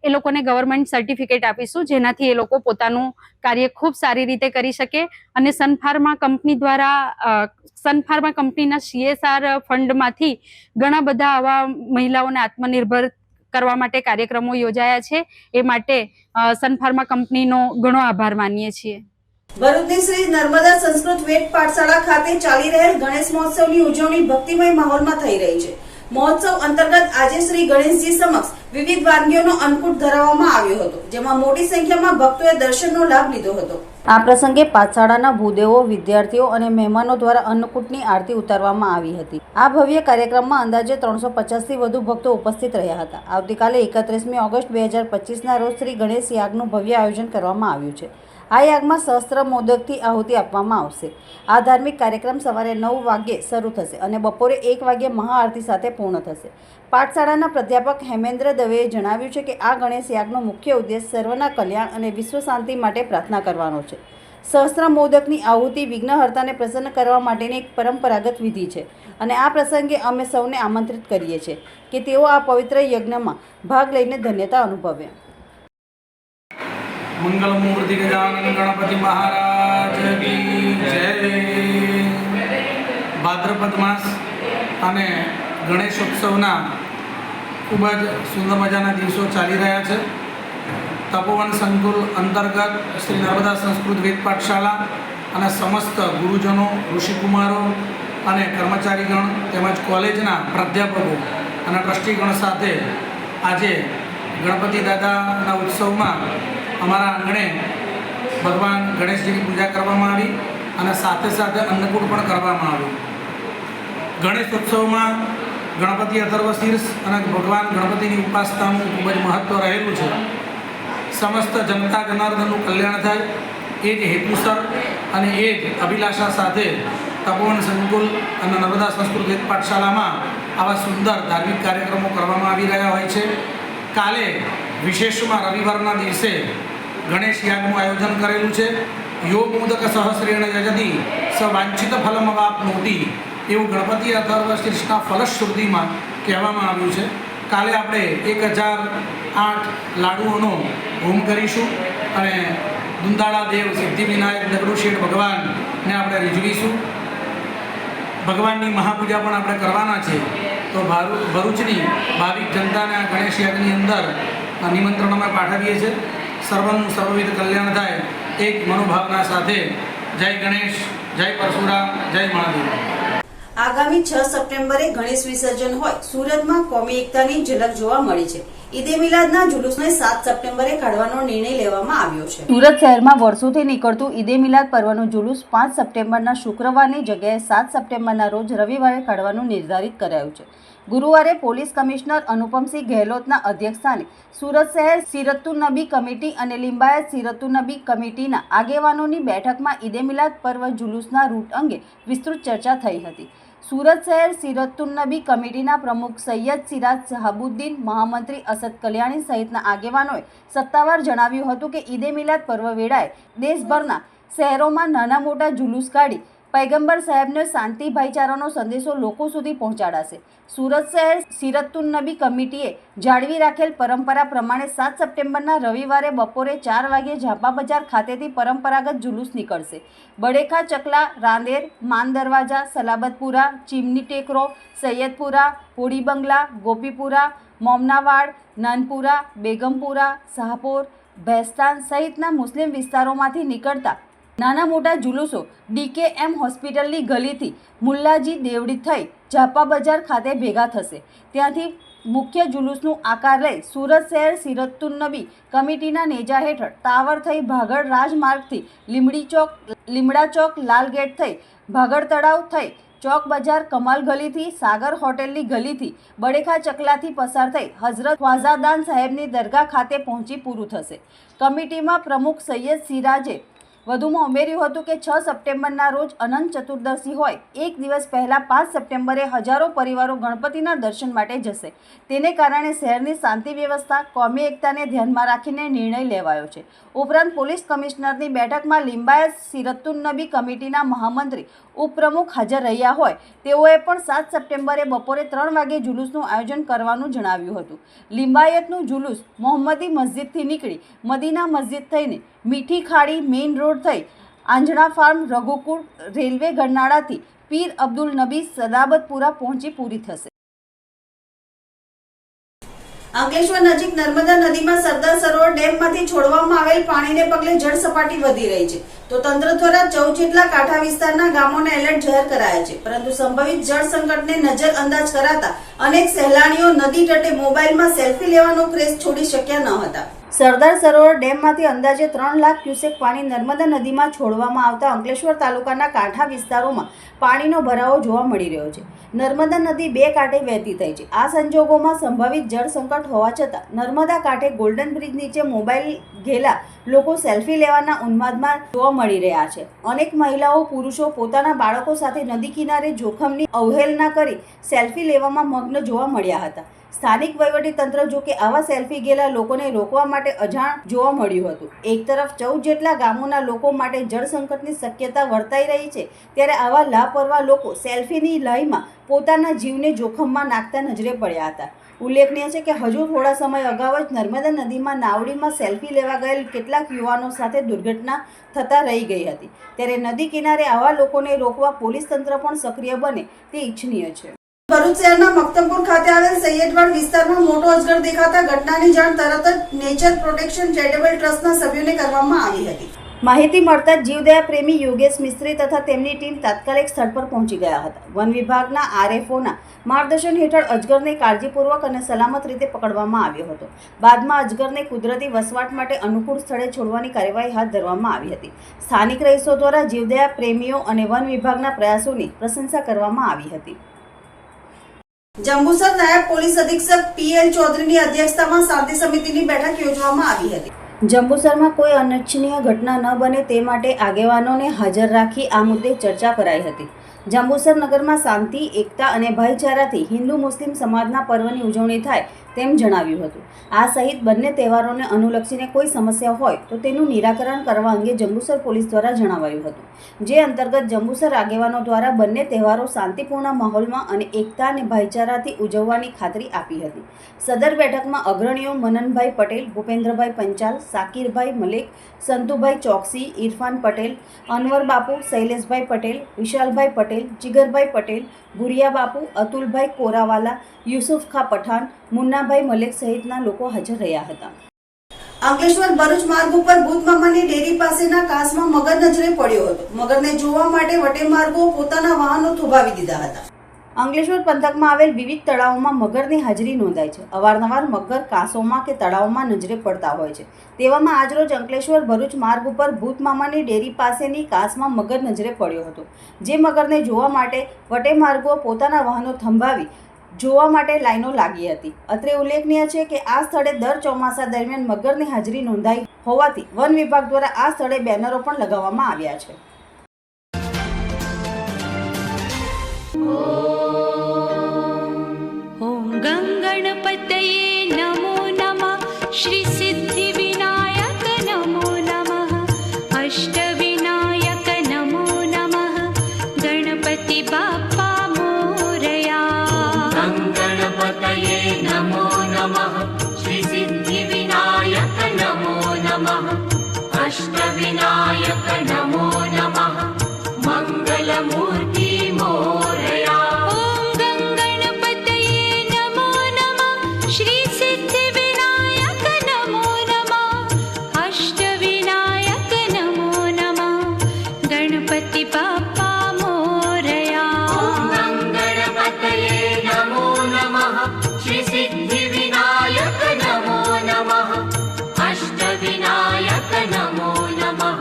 એ લોકોને ગવર્મેન્ટ સર્ટિફિકેટ આપીશું, જેનાથી એ લોકો પોતાનું કાર્ય ખૂબ સારી રીતે કરી શકે. અને સન ફાર્મા કંપની દ્વારા સન ફાર્મા કંપનીના CSR ફંડમાંથી ઘણા બધા આવા મહિલાઓને આત્મનિર્ભર કરવા માટે કાર્યક્રમો યોજાયા છે. એ માટે સન ફાર્મા કંપનીનો ઘણો આભાર માનીએ છીએ. ભરૂચની શ્રી નર્મદા સંસ્કૃત વેદ પાઠશાળા ખાતે ચાલી રહેલ ગણેશ મહોત્સવની ઉજવણી ભક્તિમય માહોલમાં થઈ રહી છે. મહોત્સવ અંતર્ગત આજે શ્રી ગણેશજી સમક્ષ વિવિધ વાનગીઓનો અન્નકૂટ ધરાવવામાં આવ્યો હતો, જેમાં મોટી સંખ્યામાં ભક્તોએ દર્શનનો લાભ લીધો હતો. આ પ્રસંગે પાઠશાળાના ભૂદેવો, વિદ્યાર્થીઓ અને મહેમાનો દ્વારા અન્નકૂટની આરતી ઉતારવામાં આવી હતી. આ ભવ્ય કાર્યક્રમમાં અંદાજે 350થી વધુ ભક્તો ઉપસ્થિત રહ્યા હતા. આવતીકાલે 31મી ઓગસ્ટ 2025ના રોજ શ્રી ગણેશ યાગનું ભવ્ય આયોજન કરવામાં આવ્યું છે. આ યાગમાં સહસ્ત્ર મોદકથી આહુતિ આપવામાં આવશે. આ ધાર્મિક કાર્યક્રમ સવારે 9 વાગ્યે શરૂ થશે અને બપોરે 1 વાગ્યે મહાઆરતી સાથે પૂર્ણ થશે. પાઠશાળાના પ્રાધ્યાપક હેમેન્દ્ર દવેએ જણાવ્યું છે કે આ ગણેશ યાગનો મુખ્ય ઉદ્દેશ સર્વના કલ્યાણ અને વિશ્વ શાંતિ માટે પ્રાર્થના કરવાનો છે. સહસ્ત્ર મોદકની આહુતિ વિઘ્નહર્તાને પ્રસન્ન કરવા માટેની એક પરંપરાગત વિધિ છે અને આ પ્રસંગે અમે સૌને આમંત્રિત કરીએ છીએ કે તેઓ આ પવિત્ર યજ્ઞમાં ભાગ લઈને ધન્યતા અનુભવે. મંગલ મૂર્તિ ગજાનન ગણપતિ મહારાજ કી જય. ભાદ્રપદ માસ અને ગણેશોત્સવના ખૂબ જ સુંદર મજાના દિવસો ચાલી રહ્યા છે. તપોવન સંકુલ અંતર્ગત શ્રી નર્મદા સંસ્કૃત વેદ પાઠશાળા અને સમસ્ત ગુરુજનો, ઋષિકુમારો અને કર્મચારીગણ તેમજ કોલેજના પ્રાધ્યાપકો અને ટ્રસ્ટીગણ સાથે આજે ગણપતિ દાદાના ઉત્સવમાં અમારા આંગણે ભગવાન ગણેશજીની પૂજા કરવામાં આવી અને સાથે સાથે અન્નકૂટ પણ કરવામાં આવ્યું. ગણેશ ઉત્સવમાં ગણપતિ અથર્વશીર્ષ અને ભગવાન ગણપતિની ઉપાસનાનું ખૂબ જ મહત્ત્વ રહેલું છે. સમસ્ત જનતા જનાર્દનનું કલ્યાણ થાય એ જ હેતુસર અને એ જ અભિલાષા સાથે તપોવન સંકુલ અને નર્મદા સંસ્કૃત વેદ પાઠશાળામાં આવા સુંદર ધાર્મિક કાર્યક્રમો કરવામાં આવી રહ્યા હોય છે. કાલે વિશેષમાં રવિવારના દિવસે ગણેશ યાગનું આયોજન કરેલું છે. યોગ મુદક સહસ્રેણ યજતિ સ વાંછિત ફલમ વાપ્નોતિ એવું ગણપતિ અથર્વશીર્ષના ફલશ્રુતિમાં કહેવામાં આવ્યું છે. કાલે આપણે 1008 લાડુઓનો હોમ કરીશું અને દુંદાળા દેવ સિદ્ધિવિનાયક દગડુ શેઠ ભગવાનને આપણે રીઝવીશું. ભગવાનની મહાપૂજા પણ આપણે કરવાના છે. તો ભરૂચની ભાવિક જનતાને આ ગણેશ યાગની અંદર નિમંત્રણ અમે પાઠવીએ છીએ. સર્વનું સર્વવિધ કલ્યાણ થાય એક મનોભાવના સાથે. જય ગણેશ, જય પરશુરામ, જય મહાદેવ. આગામી 6 સપ્ટેમ્બરે ગણેશ વિસર્જન હોય સુરતમાં કોમી એકતાની ઝલક જોવા મળી છે. ઈદે મિલાદના જુલુસને 7 સપ્ટેમ્બરે કાઢવાનો નિર્ણય લેવામાં આવ્યો છે. સુરત શહેરમાં વર્ષોથી નીકળતું ઈદે મિલાદ પર્વનું જુલુસ 5 સપ્ટેમ્બરના શુક્રવારની જગ્યાએ 7 સપ્ટેમ્બરના રોજ રવિવારે કાઢવાનું નિર્ધારિત કરાયું છે. ગુરુવારે પોલીસ કમિશનર અનુપમસિંહ ગહેલોતના અધ્યક્ષસ્થાને સુરત શહેર સિરતુન્નબી કમિટી અને લિંબાયત સિરતુન્નબી કમિટીના આગેવાનોની બેઠકમાં ઈદે મિલાદ પર્વ જુલુસના રૂટ અંગે વિસ્તૃત ચર્ચા થઈ હતી. સુરત શહેર સિરતુન્નબી કમિટીના પ્રમુખ સૈયદ સિરાજ શહાબુદ્દીન, મહામંત્રી અસદ કલ્યાણી સહિતના આગેવાનોએ સત્તાવાર જણાવ્યું હતું કે ઈદે મિલાદ પર્વ વેળાએ દેશભરના શહેરોમાં નાના મોટા જુલુસ કાઢી પૈગંબર સાહેબનો શાંતિ ભાઈચારાનો સંદેશો લોકો સુધી પહોંચાડાશે. સુરત શહેર સિરતુન્નબી કમિટીએ જાળવી રાખેલ પરંપરા પ્રમાણે 7 સપ્ટેમ્બરના રવિવારે બપોરે 4 વાગ્યે ઝાપા બજાર ખાતેથી પરંપરાગત જુલુસ નીકળશે. બડેખા, ચકલા, રાંદેર, માન દરવાજા, સલાબતપુરા, ચીમની ટેકરો, સૈયદપુરા, પોડી બંગલા, ગોપીપુરા, મોમનાવાડ, નાનપુરા, બેગમપુરા, શાહપુર, ભેસ્તાન સહિતના મુસ્લિમ વિસ્તારોમાંથી નીકળતા નાના મોટા જુલુસો DKM હોસ્પિટલની ગલીથી મુલ્લાજી દેવડી થઈ ઝાપા બજાર ખાતે ભેગા થશે. ત્યાંથી મુખ્ય જુલુસનું આકાર લઈ સુરત શહેર સિરતુન્નબી કમિટીના નેજા હેઠળ તાવર થઈ ભાગળ રાજમાર્ગથી લીમડા ચોક, લાલ ગેટ થઈ ભાગળ તળાવ થઈ ચોક બજાર, કમાલ ગલીથી સાગર હોટેલની ગલીથી બડેખા ચકલાથી પસાર થઈ હઝરત ખ્વાજાદાન સાહેબની દરગાહ ખાતે પહોંચી પૂરું થશે. કમિટીમાં પ્રમુખ સૈયદ સિરાજે વધુમાં ઉમેર્યું હતું કે 6 સપ્ટેમ્બરના રોજ અનંત ચતુર્દશી હોય એક દિવસ પહેલા 5 સપ્ટેમ્બરે હજારો પરિવારો ગણપતિના દર્શન માટે જશે. તેને કારણે શહેરની શાંતિ વ્યવસ્થા, કોમી એકતાને ધ્યાનમાં રાખીને નિર્ણય લેવાયો છે. ઉપરાંત પોલીસ કમિશનરની બેઠકમાં લિંબાયત સિરતુન્નબી કમિટીના મહામંત્રી ઉપપ્રમુખ હાજર રહ્યા હોય તેઓએ પણ 7 સપ્ટેમ્બરે બપોરે 3 વાગે જુલુસનું આયોજન કરવાનું જણાવ્યું હતું. લિંબાયતનું જુલુસ મોહમ્મદી મસ્જિદથી નીકળી મદીના મસ્જિદ થઈને મીઠી ખાડી મેઇન રોડ થઈ આંજણા ફાર્મ, રઘુકુળ, રેલવે ગરનાળાથી પીર અબ્દુલ નબી સદાબતપુરા પહોંચી પૂરી થશે. અંકલેશ્વર નજીક નર્મદા નદીમાં સરદાર સરોવર ડેમમાંથી છોડવામાં આવેલ પાણીને પગલે જળ સપાટી વધી રહી છે, તો તંત્ર દ્વારા 14 જેટલા કાંઠા વિસ્તારના ગામોને એલર્ટ જાહેર કરાયા છે. પરંતુ સંભવિત જળ સંકટને નજર અંદાજ કરાતા અનેક સહેલાણીઓ નદી તટે મોબાઈલમાં સેલ્ફી લેવાનો ક્રેઝ છોડી શક્યા ન હતા. સરદાર સરોવર ડેમમાંથી અંદાજે 3 લાખ ક્યુસેક પાણી નર્મદા નદીમાં છોડવામાં આવતા અંકલેશ્વર તાલુકાના કાંઠા વિસ્તારોમાં પાણીનો ભરાવો જોવા મળી રહ્યો છે. નર્મદા નદી 2 કાંઠે વહેતી થઈ છે. આ સંજોગોમાં સંભવિત જળ સંકટ હોવા છતાં નર્મદા કાંઠે ગોલ્ડન બ્રિજ નીચે મોબાઈલ ઘેલા લોકો સેલ્ફી લેવાના ઉન્માદમાં જોવા મળી રહ્યા છે. અનેક મહિલાઓ, પુરુષો પોતાના બાળકો સાથે નદી કિનારે જોખમની અવહેલના કરી સેલ્ફી લેવામાં મગ્ન જોવા મળ્યા હતા. સ્થાનિક વહીવટીતંત્ર જો કે આવા સેલ્ફી ગયેલા લોકોને રોકવા માટે અજાણ જોવા મળ્યું હતું. એક તરફ 14 જેટલા ગામોના લોકો માટે જળ સંકટની શક્યતા વર્તાઈ રહી છે, ત્યારે આવા લાપરવાહ લોકો સેલ્ફીની લયમાં પોતાના જીવને જોખમમાં નાખતા નજરે પડ્યા હતા. ઉલ્લેખનીય છે કે હજુ થોડા સમય અગાઉ જ નર્મદા નદીમાં નાવડીમાં સેલ્ફી લેવા ગયેલ કેટલાક યુવાનો સાથે દુર્ઘટના થતા રહી ગઈ હતી. ત્યારે નદી કિનારે આવા લોકોને રોકવા પોલીસ તંત્ર પણ સક્રિય બને તે ઈચ્છનીય છે. ભરૂચ શહેરના મક્તમપુર ખાતે આવેલ સૈયદવાડ વિસ્તારમાં મોટો અજગર દેખાતા ઘટનાની જાણ તરત જ નેચર પ્રોટેક્શન ચેરિટેબલ ટ્રસ્ટના સભ્યોને કરવામાં આવી હતી. માહિતી મળતા જ જીવદયા પ્રેમી યોગેશ મિસ્ત્રી તથા તેમની ટીમ તાત્કાલિક સ્થળ પર પહોંચી ગયા હતા. વન વિભાગના આરએફઓના માર્ગદર્શન હેઠળ અજગરને કાળજીપૂર્વક અને સલામત રીતે પકડવામાં આવ્યો હતો. બાદમાં અજગરને કુદરતી વસવાટ માટે અનુકૂળ સ્થળે છોડવાની કાર્યવાહી હાથ ધરવામાં આવી હતી. સ્થાનિક રહીશો દ્વારા જીવદયા પ્રેમીઓ અને વન વિભાગના પ્રયાસોની પ્રશંસા કરવામાં આવી હતી. જંબુસર નાયબ પોલીસ અધિક્ષક પીએલ ચૌધરીની અધ્યક્ષતામાં શાંતિ સમિતિની બેઠક યોજવામાં આવી હતી. જંબુસરમાં કોઈ અનિચ્છનીય ઘટના ન બને તે માટે આગેવાનોને હાજર રાખી આ મુદ્દે ચર્ચા કરાઈ હતી. જંબુસર નગરમાં શાંતિ, એકતા અને ભાઈચારાથી હિન્દુ મુસ્લિમ સમાજના પર્વની ઉજવણી થાય તેમ જણાવ્યું હતું. આ સહિત બંને તહેવારોને અનુલક્ષીને કોઈ સમસ્યા હોય તો તેનું નિરાકરણ કરવા અંગે જંબુસર પોલીસ દ્વારા જણાવાયું હતું. જે અંતર્ગત જંબુસર આગેવાનો દ્વારા બંને તહેવારો શાંતિપૂર્ણ માહોલમાં અને એકતા અને ભાઈચારાથી ઉજવવાની ખાતરી આપી હતી. સદર બેઠકમાં અગ્રણીઓ મનનભાઈ પટેલ, ભૂપેન્દ્રભાઈ પંચાલ, સાકિરભાઈ મલેક, સંતુભાઈ ચોકસી, ઇરફાન પટેલ, અનવર બાપુ, શૈલેષભાઈ પટેલ, વિશાલભાઈ પટેલ, જીગરભાઈ પટેલ, ભુરિયા બાપુ, અતુલભાઈ કોરાવાલા, યુસુફ ખા પઠાણ, મુન્નાભાઈ મલેક સહિતના લોકો હાજર રહ્યા હતા. અંકલેશ્વર ભરૂચ માર્ગ ઉપર ભૂતમામાની ડેરી પાસેના કાસમાં મગર નજરે પડ્યો હતો. મગરને જોવા માટે વટેમાર્ગો પોતાના વાહનો થોભાવી દીધા હતા. અંકલેશ્વર પંથકમાં આવેલ વિવિધ તળાવોમાં મગરની હાજરી નોંધાય છે. અવારનવાર મગર કાંસોમાં કે તળાવમાં નજરે પડતા હોય છે. તેવામાં આજરોજ અંકલેશ્વર ભરૂચ માર્ગ ઉપર ભૂતમામાની ડેરી પાસેની કાંસમાં મગર નજરે પડ્યો હતો. જે મગરને જોવા માટે વટેમાર્ગો પોતાના વાહનો થંભાવી જોવા માટે લાઈનો લાગી હતી. અત્રે ઉલ્લેખનીય છે કે આ સ્થળે દર ચોમાસા દરમિયાન મગરની હાજરી નોંધાઈ હોવાથી વન વિભાગ દ્વારા આ સ્થળે બેનરો પણ લગાવવામાં આવ્યા છે. ઓમ ગંગણપતયે નમો નમઃ શ્રી સિદ્ધિ વિનાયક નમો નમઃ અષ્ટવિનાયક નમો નમઃ ગણપતિ બાપ્પા મોરયા. ગંગણપતયે નમો નમઃ શ્રી સિદ્ધિ વિનાયક નમો નમઃ અષ્ટવિનાયક નમો નમઃ મંગલમૂર્તિ મોરયા. श्री सिद्धि विनायक नमो नमः अष्टविनायक नमो नमः गणपति बाप्पा मोरया. ओम गणपतये नमो नमः श्री सिद्धि विनायक नमो नमः अष्टविनायक नमो नमः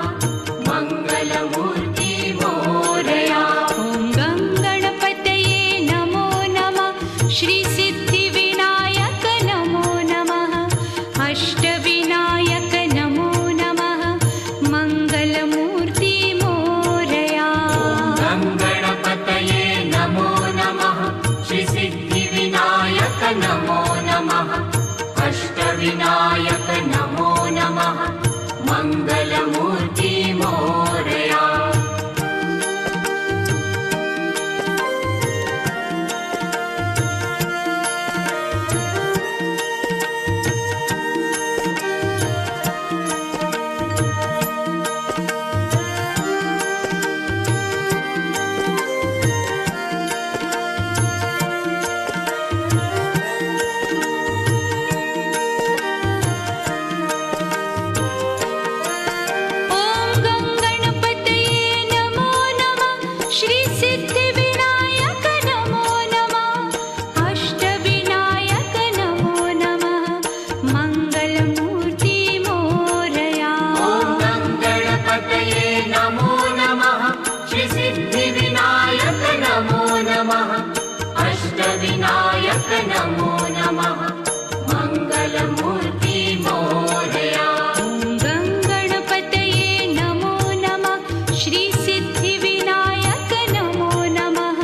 मंगलमूर्ति मोरया. ओम मंगलमूर्ति मोरया। नमो नमः मंगलमूर्ति मोरया। ॐ गंगणपतये नमो नमः श्री सिद्धि विनायक नमो नमः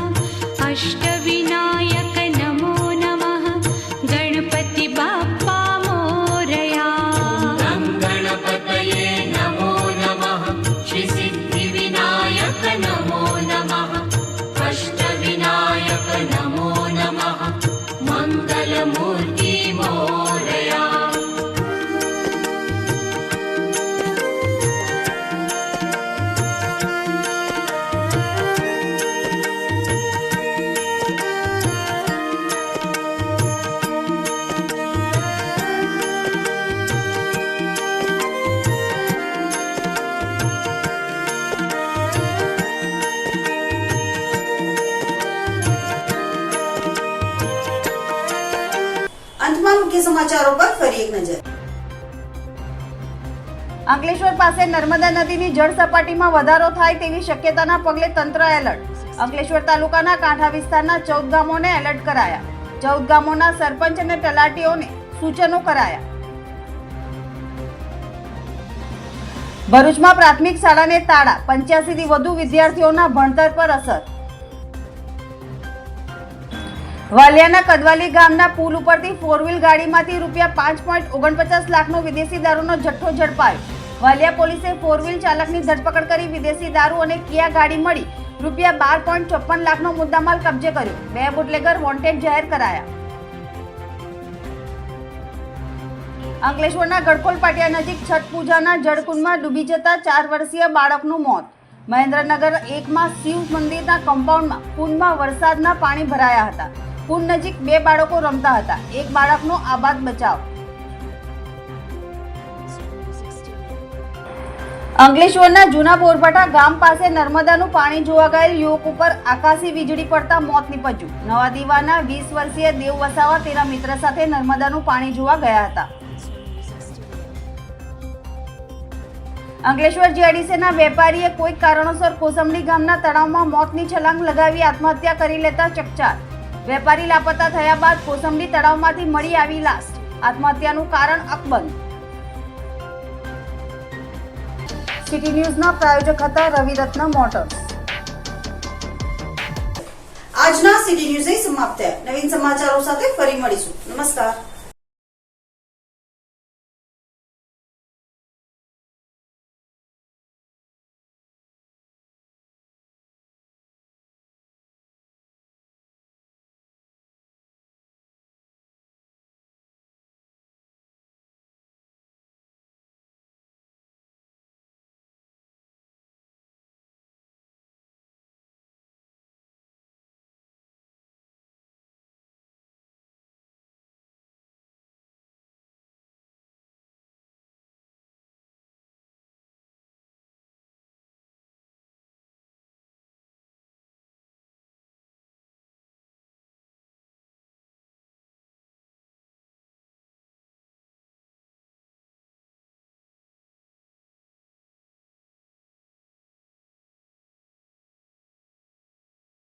अष्टविनायक नमो नमः गणपति बाप्पा मोरया। गंगणपतये नमो नमः श्री सिद्धि विनायक नमो नमः अष्टविनायक नमो नमः मंगलमूर्ति मोरया। અંતમાં મુખ્ય સમાચારો પર ફરી એક નજર। અંકલેશ્વર પાસે નર્મદા નદીની જળ સપાટીમાં વધારો થાય તેવી શક્યતાના પગલે તંત્ર એલર્ટ। અંકલેશ્વર તાલુકાના કાંઠા વિસ્તારના 14 ગામોને એલર્ટ કરાયા। 14 ગામોના સરપંચ અને તલાટીઓને સૂચનો કરાયા। ભરૂચમાં પ્રાથમિક શાળાને તાળા, 85 થી વધુ વિદ્યાર્થીઓના ભણતર પર અસર। વાલિયાના કદવાલી ગામના પુલ ઉપરથી 4 વ્હીલ ગાડીમાંથી ₹5.49 લાખનો વિદેશી દારૂનો જથ્થો ઝડપાયો। વાલિયા પોલીસે 4 વ્હીલ ચાલકની ધરપકડ કરી વિદેશી દારૂ અને કિયા ગાડી મળી ₹12.54 લાખનો મુદ્દામાલ કબજે કર્યો। 2 બુટલેગર વોન્ટેડ જાહેર કરાયા। અંકલેશ્વરના ગડખોલ પાટિયા નજીક છઠ પૂજાના જળકુંડમાં ડૂબી જતા 4 વર્ષીય બાળકનું મોત। મહેન્દ્રનગર 1માં શિવ મંદિરના કમ્પાઉન્ડમાં કુંડમાં વરસાદના પાણી ભરાયા હતા। કુંડ નજીક 2 બાળકો રમતા હતા। એક બાળકનો આબાદ બચાવ। અંકલેશ્વરના જૂના બોરભાટા ગામ પાસે નર્મદાનું પાણી જોવા ગયેલ યુવક ઉપર આકાશી વીજળી પડતા મોત નીપજ્યું। નવા દીવાના 20 વર્ષીય દેવ વસાવા તેના મિત્ર સાથે નર્મદાનું પાણી જોવા ગયા હતા। અંકલેશ્વર જીઆઈડીસીના વેપારીએ કોઈક કારણોસર કોસંબડી ગામના તળાવમાં મોતની છલાંગ લગાવી આત્મહત્યા કરી લેતા ચકચાર। વેપારી લાપતા થયા બાદ કોસંબડી તળાવમાંથી મળી આવી લાશ। આત્મહત્યાનું કારણ અકબંધ। સિટી ન્યૂઝના પ્રાયોજક હતા રવિરત્ન મોટર્સ। આજના સિટી ન્યૂઝ સમાપ્ત થયા। નવીન સમાચારો સાથે ફરી મળીશું। નમસ્કાર।